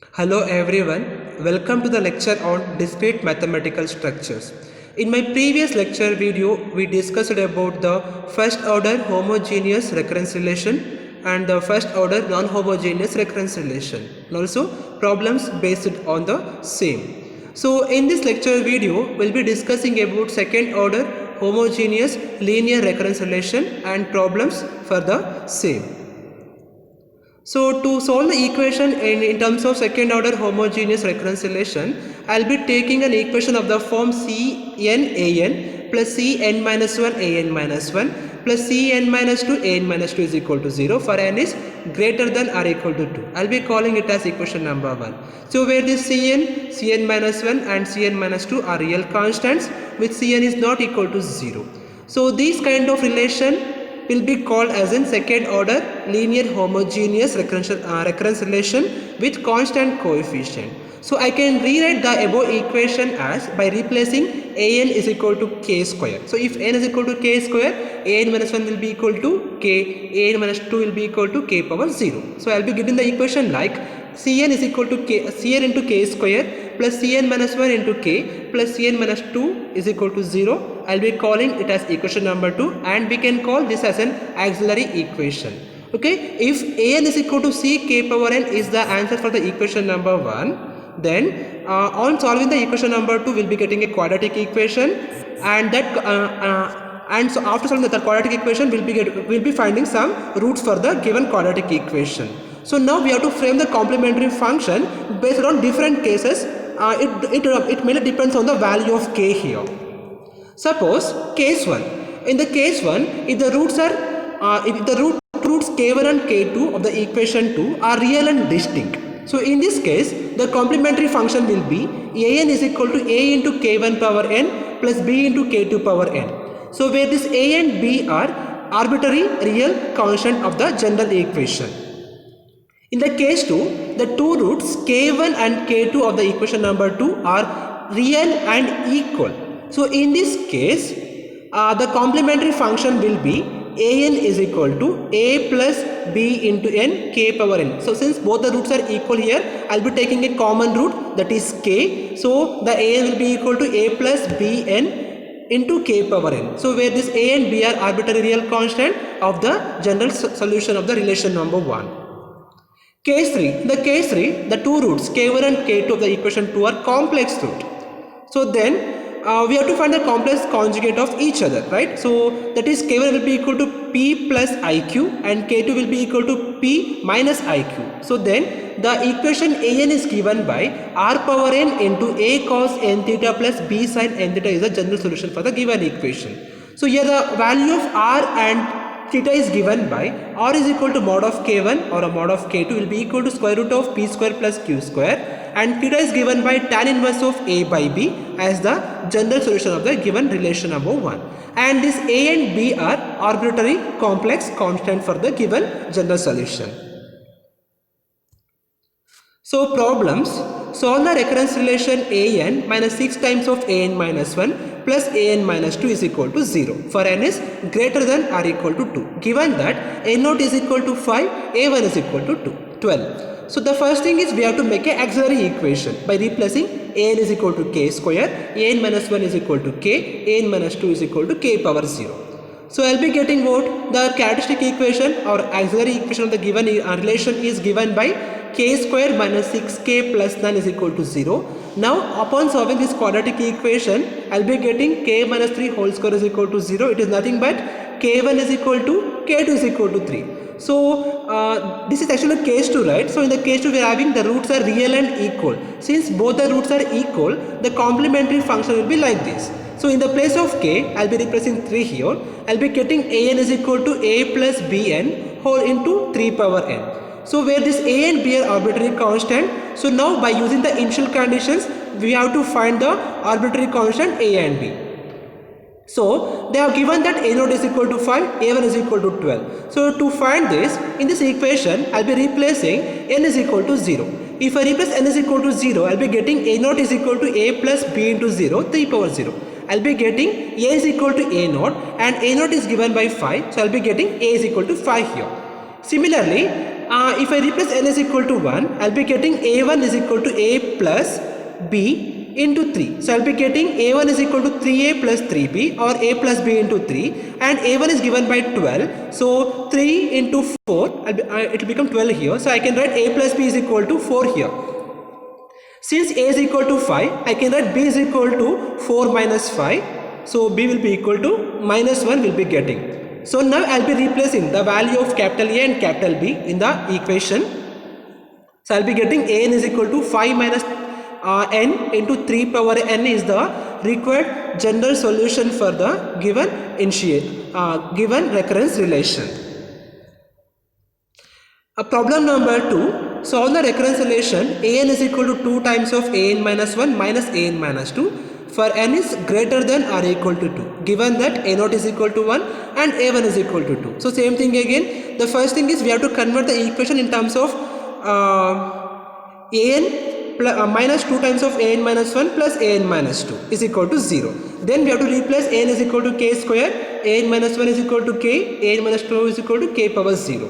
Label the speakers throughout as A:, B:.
A: Hello everyone, welcome to the lecture on discrete mathematical structures. In my previous lecture video, we discussed about the first order homogeneous recurrence relation and the first order non-homogeneous recurrence relation and also problems based on the same. So in this lecture video, we'll be discussing about second order homogeneous linear recurrence relation and problems for the same. So to solve the equation in terms of second order homogeneous recurrence relation, I'll be taking an equation of the form Cn plus Cn minus 1 An minus 1 plus Cn minus 2 An minus 2 is equal to 0 for n is greater than or equal to 2. I'll be calling it as equation number 1. So where this Cn minus 1 and Cn minus 2 are real constants, which Cn is not equal to 0. So these kind of relation will be called as in second order linear homogeneous recurrence relation with constant coefficient. So I can rewrite the above equation as by replacing an is equal to k square. So if n is equal to k square, an minus 1 will be equal to k, an minus 2 will be equal to k power 0. So I will be getting the equation like Cn is equal to Cn into k square plus Cn minus 1 into k plus Cn minus 2 is equal to 0. I will be calling it as equation number 2 and we can call this as an auxiliary equation. Okay, if An is equal to c k power n is the answer for the equation number 1, then on solving the equation number 2 we will be getting a quadratic equation, and that and so after solving the quadratic equation we'll be finding some roots for the given quadratic equation. So now we have to frame the complementary function based on different cases. It mainly depends on the value of k here. Suppose case 1. In the case 1, if the roots k1 and k2 of the equation 2 are real and distinct. So in this case, the complementary function will be an is equal to a into k1 power n plus b into k2 power n. So where this a and b are arbitrary real constant of the general equation. In the case 2, the two roots k1 and k2 of the equation number 2 are real and equal. So in this case, the complementary function will be an is equal to a plus b into n k power n. So since both the roots are equal here, I will be taking a common root, that is k. So the an will be equal to a plus b n into k power n. So where this a and b are arbitrary real constant of the general solution of the relation number 1. Case 3. The case 3, the two roots k1 and k2 of the equation 2 are complex root. So then we have to find the complex conjugate of each other, right? So that is k1 will be equal to p plus iq and k2 will be equal to p minus iq. So then the equation an is given by r power n into a cos n theta plus b sin n theta is the general solution for the given equation. So here the value of r and theta is given by r is equal to mod of k1 or a mod of k2 will be equal to square root of p square plus q square, and theta is given by tan inverse of a by b as the general solution of the given relation number 1. And this a and b are arbitrary complex constant for the given general solution. So problems: solve the recurrence relation an minus 6 times of an minus 1 plus an minus 2 is equal to 0 for n is greater than or equal to 2. Given that n0 is equal to 5, a1 is equal to 12. So the first thing is we have to make an auxiliary equation by replacing an is equal to k square, an minus 1 is equal to k, an minus 2 is equal to k power 0. So I'll be getting what? The characteristic equation or auxiliary equation of the given relation is given by k square minus 6k plus 9 is equal to 0. Now upon solving this quadratic equation, I'll be getting k minus 3 whole square is equal to 0. It is nothing but k1 is equal to k2 is equal to 3. So this is actually case 2, right? So in the case 2 we are having the roots are real and equal. Since both the roots are equal, the complementary function will be like this. So in the place of k, I'll be replacing 3 here. I'll be getting an is equal to a plus bn whole into 3 power n. So where this a and b are arbitrary constant, so now by using the initial conditions, we have to find the arbitrary constant a and b. So they have given that a0 is equal to 5, a1 is equal to 12. So to find this, in this equation, I'll be replacing n is equal to 0. If I replace n is equal to 0, I'll be getting a0 is equal to a plus b into 0, 3 power 0. I'll be getting a is equal to a0 and a0 is given by 5, so I'll be getting a is equal to 5 here. Similarly, if I replace n is equal to 1, I'll be getting a1 is equal to a plus b into 3. So I'll be getting a1 is equal to 3a plus 3b or a plus b into 3, and a1 is given by 12. So 3 into 4, it will become 12 here. So I can write a plus b is equal to 4 here. Since a is equal to 5, I can write b is equal to 4 minus 5. So b will be equal to minus 1 will be getting. So now I'll be replacing the value of capital A and capital B in the equation. So I'll be getting an is equal to 5 minus n into 3 power n is the required general solution for the given recurrence relation. Problem number 2. Solve the recurrence relation an is equal to 2 times of an minus 1 minus an minus 2 for n is greater than or equal to 2, given that a0 is equal to 1 and a1 is equal to 2. So same thing again. The first thing is we have to convert the equation in terms of an minus 2 times of an minus 1 plus an minus 2 is equal to 0. Then we have to replace an is equal to k square, an minus 1 is equal to k, an minus 2 is equal to k power 0.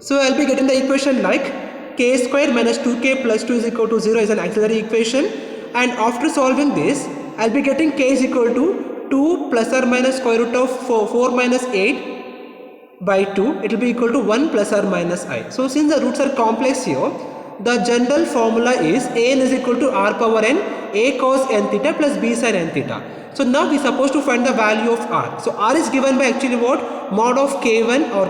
A: So I'll be getting the equation like k square minus 2k plus 2 is equal to 0 is an auxiliary equation, and after solving this I'll be getting k is equal to 2 plus or minus square root of 4 minus 8 by 2. It will be equal to 1 plus or minus I. So since the roots are complex here, the general formula is an is equal to r power n a cos n theta plus b sin n theta. So now we are supposed to find the value of r. So r is given by actually what? Mod of k1 or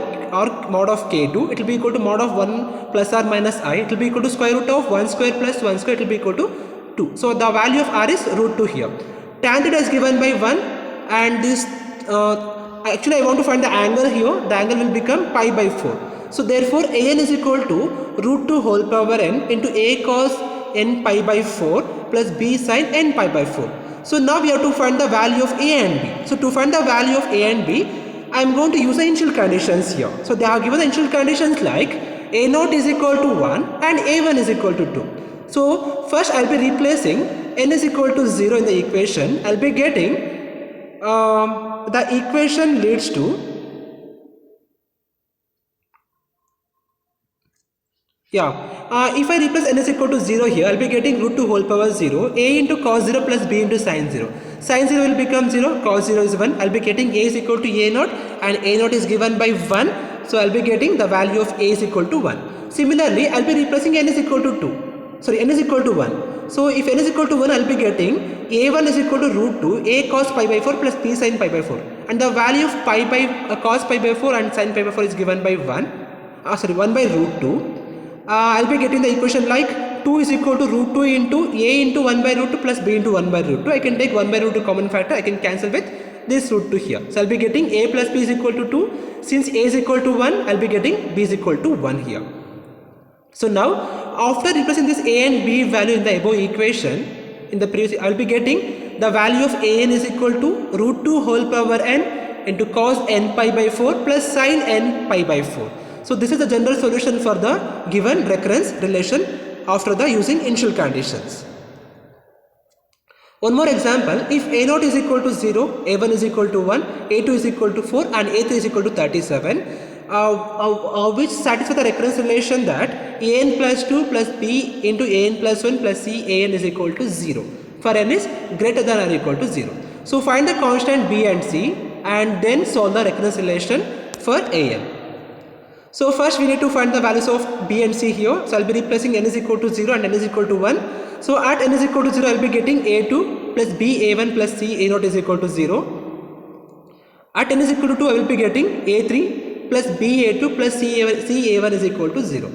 A: mod of k2. It will be equal to mod of 1 plus or minus I. It will be equal to square root of 1 square plus 1 square. It will be equal to 2. So the value of r is root 2 here. Tan theta is given by 1, and this actually I want to find the angle here. The angle will become pi by 4. So therefore an is equal to root 2 whole power n into a cos n pi by 4 plus b sin n pi by 4. So now we have to find the value of a and b. So to find the value of a and b, I am going to use the initial conditions here. So they have given the initial conditions like a0 is equal to 1 and a1 is equal to 2. So first I'll be replacing n is equal to 0 in the equation. I'll be getting the equation leads to if I replace n is equal to 0 here, I'll be getting root 2 whole power 0, a into cos 0 plus b into sin 0. Sin 0 will become 0, cos 0 is 1. I'll be getting a is equal to a0 and a0 is given by 1. So I'll be getting the value of a is equal to 1. Similarly, I'll be replacing n is equal to 2. Sorry, n is equal to 1. So if n is equal to 1, I'll be getting a1 is equal to root 2, a cos pi by 4 plus b sin pi by 4. And the value of pi by cos pi by 4 and sin pi by 4 is given by 1. 1 by root 2. I'll be getting the equation like 2 is equal to root 2 into a into 1 by root 2 plus b into 1 by root 2. I can take 1 by root 2 common factor. I can cancel with this root 2 here. So I'll be getting a plus b is equal to 2. Since a is equal to 1, I'll be getting b is equal to 1 here. So now after replacing this a and b value in the above equation, in the previous, I'll be getting the value of an is equal to root 2 whole power n into cos n pi by 4 plus sin n pi by 4. So this is the general solution for the given recurrence relation after the using initial conditions. One more example, if a0 is equal to 0, a1 is equal to 1, a2 is equal to 4 and a3 is equal to 37, which satisfy the recurrence relation that an plus 2 plus b into an plus 1 plus c an is equal to 0 for n is greater than or equal to 0. So find the constant b and c and then solve the recurrence relation for an. So first we need to find the values of b and c here. So I'll be replacing n is equal to 0 and n is equal to 1. So at n is equal to 0, I'll be getting a2 plus b a1 plus c a0 is equal to 0. At n is equal to 2, I will be getting a3 plus b a2 plus c a1 is equal to 0.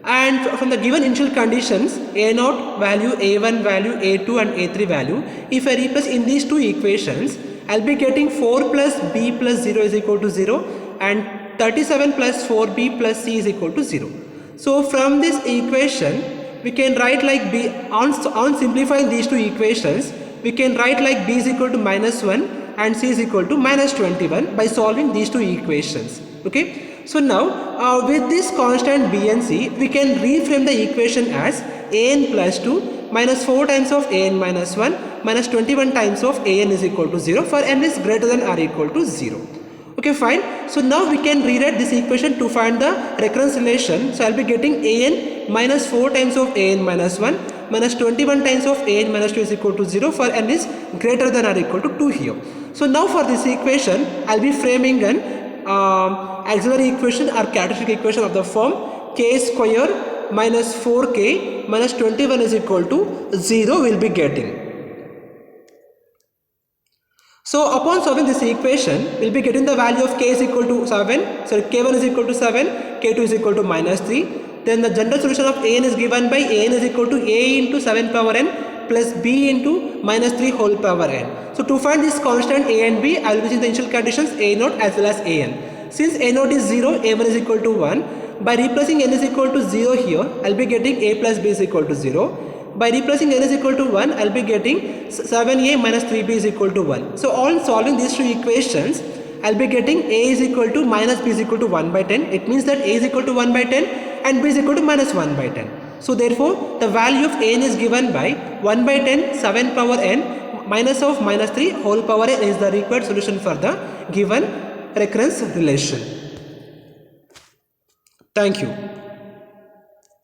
A: And from the given initial conditions, a0 value, a1 value, a2 and a3 value, if I replace in these two equations, I'll be getting 4 plus b plus 0 is equal to 0 and 37 plus 4b plus c is equal to 0. So from this equation, we can write like b, on simplifying these two equations, we can write like b is equal to minus 1 and c is equal to minus 21 by solving these two equations. Okay. So now with this constant b and c, we can reframe the equation as an plus 2 minus 4 times of an minus 1 minus 21 times of an is equal to 0 for n is greater than or equal to 0. Okay, fine. So now we can rewrite this equation to find the recurrence relation. So I'll be getting an minus 4 times of an minus 1 minus 21 times of an minus 2 is equal to 0 for n is greater than or equal to 2 here. So now for this equation, I'll be framing an auxiliary equation or characteristic equation of the form k square minus 4k minus 21 is equal to 0 will be getting. So upon solving this equation, we'll be getting the value of k is equal to 7, so k1 is equal to 7, k2 is equal to minus 3. Then the general solution of an is given by an is equal to a into 7 power n plus b into minus 3 whole power n. So to find this constant a and b, I will be using the initial conditions a0 as well as an. Since a0 is 0, a1 is equal to 1. By replacing n is equal to 0 here, I will be getting a plus b is equal to 0. By replacing n is equal to 1, I will be getting 7a minus 3b is equal to 1. So on solving these two equations, I will be getting a is equal to minus b is equal to 1 by 10. It means that a is equal to 1 by 10 and b is equal to minus 1 by 10. So therefore, the value of n is given by 1 by 10, 7 power n minus of minus 3 whole power n is the required solution for the given recurrence relation. Thank you.